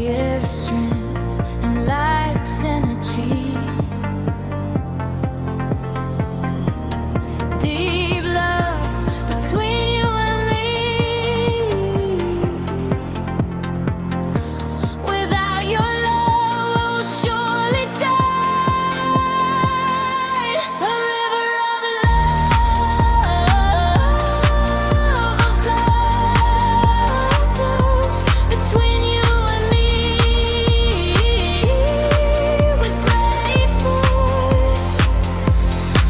gives strength and life's energy. Deep love between you and me. Without your love, we'll surely die. A river of love flows between you and me with great force.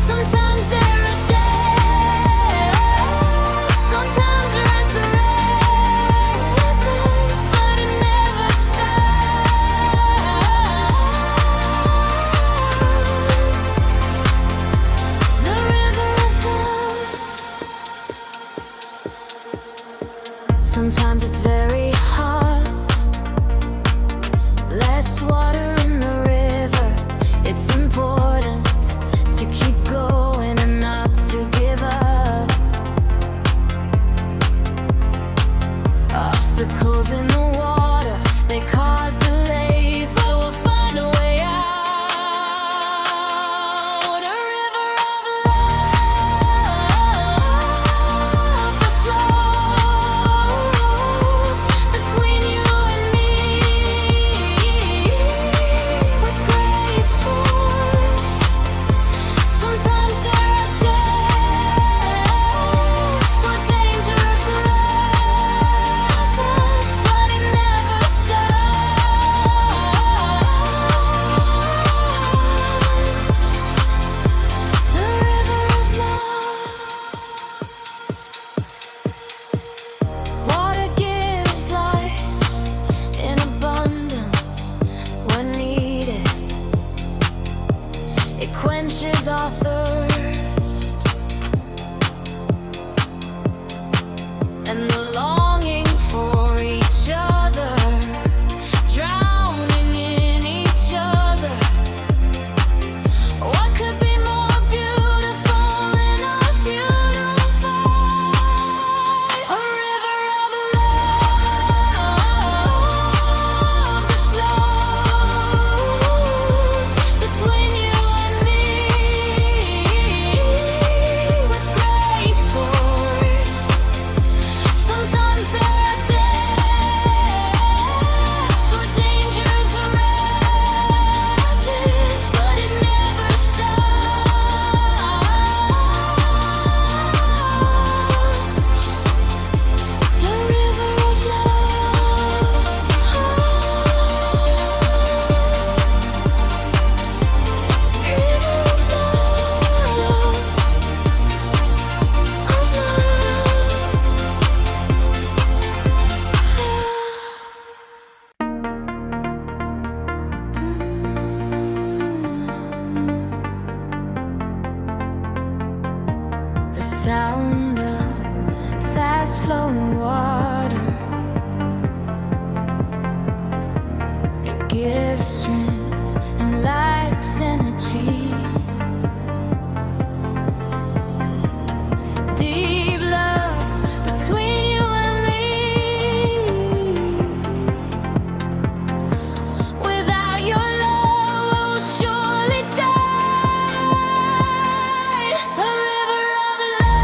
Sometimes there are days, sometimes resurrects, but it never stops. The river of love. Sometimes it's very hot, less water in the river. It's important to keep going and not to give up. Obstacles in the water, they cause delays, but we'll find a way out. A river of love that flows between you and me with great force. Sometimes there are depths or dangerous levels, but it never stops. The river of love. Water gives life in abundance when needed. It quenches our thirst and the longing for each other, drowning in each other. What could be more beautiful than a beautiful a river of love that flows between you and me with great force. Sometimes there are depths or dangers around us, but it never stops. The river of love. River of love. The sound of fast flowing water, it gives strength and life's energy. Deep love between you and me. Without your love, we'll surely die. A river of love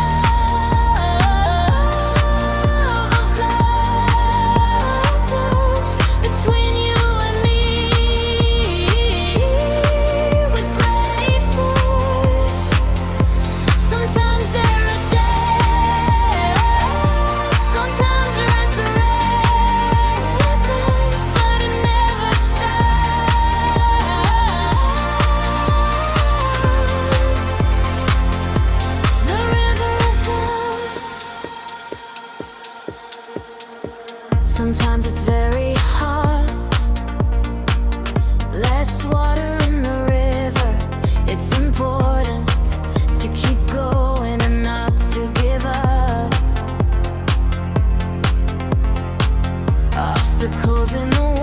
flows between you and me with great force. Sometimes there are depths, sometimes resurrects, but it never stops. The river of love. Sometimes it's very hot, less water in the river. It's important to keep going and not to give up. Obstacles in the